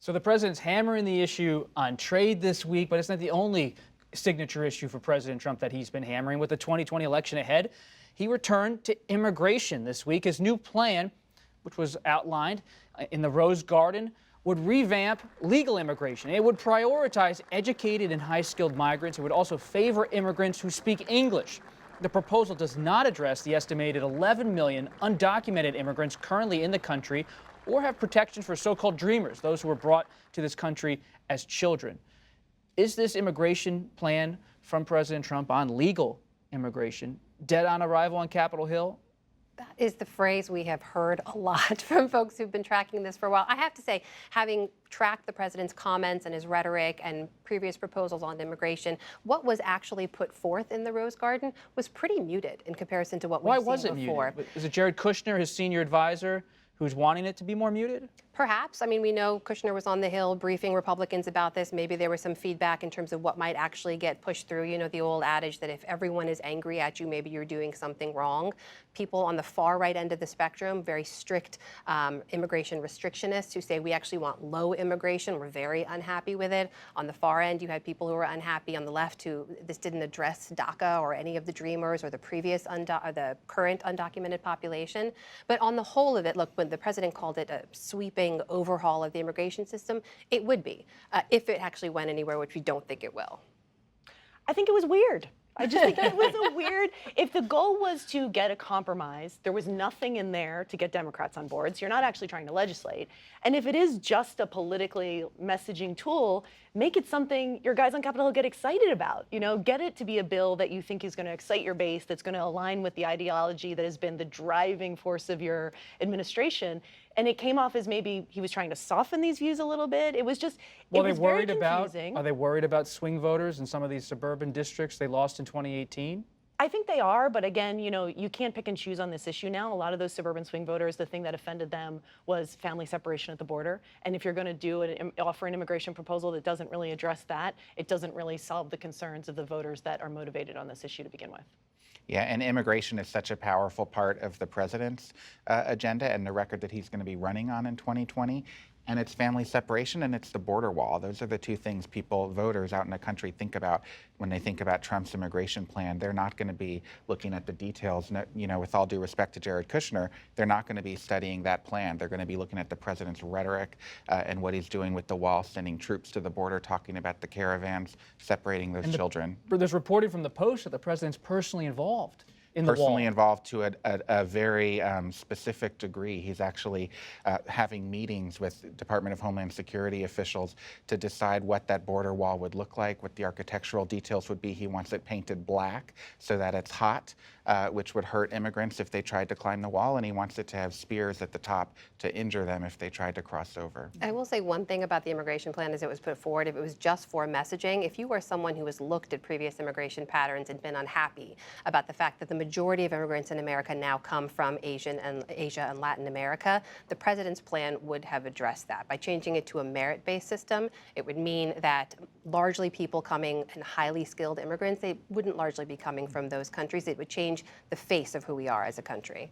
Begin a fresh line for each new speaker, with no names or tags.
So the president's hammering the issue on trade this week, but it's not the only signature issue for President Trump that he's been hammering. With the 2020 election ahead, he returned to immigration this week. His new plan, which was outlined in the Rose Garden, would revamp legal immigration. It would prioritize educated and high-skilled migrants. It would also favor immigrants who speak English. The proposal does not address the estimated 11 million undocumented immigrants currently in the country or have protections for so-called dreamers, those who were brought to this country as children. Is this immigration plan from President Trump on legal immigration dead on arrival on Capitol Hill?
That is the phrase we have heard a lot from folks who've been tracking this for a while. I have to say, having tracked the president's comments and his rhetoric and previous proposals on immigration, what was actually put forth in the Rose Garden was pretty muted in comparison to what we've seen before.
Why was it muted? Is it Jared Kushner, his senior advisor, who's wanting it to be more muted?
Perhaps. I mean, we know Kushner was on the Hill briefing Republicans about this. Maybe there was some feedback in terms of what might actually get pushed through. You know, the old adage that if everyone is angry at you, maybe you're doing something wrong. People on the far right end of the spectrum, very strict immigration restrictionists who say we actually want low immigration. We're very unhappy with it. On the far end, you had people who were unhappy. On the left, who this didn't address DACA or any of the dreamers or the previous or the current undocumented population. But on the whole of it, look, when the president called it a sweeping overhaul of the immigration system, it would be, if it actually went anywhere, which we don't think it will.
I think it was weird. I just think it was a weird, if the goal was to get a compromise, there was nothing in there to get Democrats on board, so you're not actually trying to legislate. And if it is just a politically messaging tool, make it something your guys on Capitol Hill get excited about. You know, get it to be a bill that you think is going to excite your base, that's going to align with the ideology that has been the driving force of your administration. And it came off as maybe he was trying to soften these views a little bit. It was just,
well,
it was very confusing.
Are they worried about swing voters in some of these suburban districts they lost in 2018?
I think they are, but again, you know, you can't pick and choose on this issue now. A lot of those suburban swing voters, the thing that offended them was family separation at the border. And if you're going to offer an immigration proposal that doesn't really address that, it doesn't really solve the concerns of the voters that are motivated on this issue to begin with.
Yeah, and immigration is such a powerful part of the president's agenda and the record that he's going to be running on in 2020. And it's family separation and it's the border wall. Those are the two things people, voters out in the country, think about when they think about Trump's immigration plan. They're not going to be looking at the details. You know, with all due respect to Jared Kushner, they're not going to be studying that plan. They're going to be looking at the president's rhetoric and what he's doing with the wall, sending troops to the border, talking about the caravans, separating those children.
There's reporting from the Post that the president's personally involved.
Personally involved to a very specific degree. He's actually having meetings with Department of Homeland Security officials to decide what that border wall would look like, what the architectural details would be. He wants it painted black so that it's hot, which would hurt immigrants if they tried to climb the wall, and he wants it to have spears at the top to injure them if they tried to cross over.
I will say one thing about the immigration plan as it was put forward. If it was just for messaging, if you were someone who has looked at previous immigration patterns and been unhappy about the fact that the majority of immigrants in America now come from Asia and Latin America, the president's plan would have addressed that. By changing it to a merit-based system, it would mean that largely people coming and highly skilled immigrants, they wouldn't largely be coming from those countries. It would change the face of who we are as a country.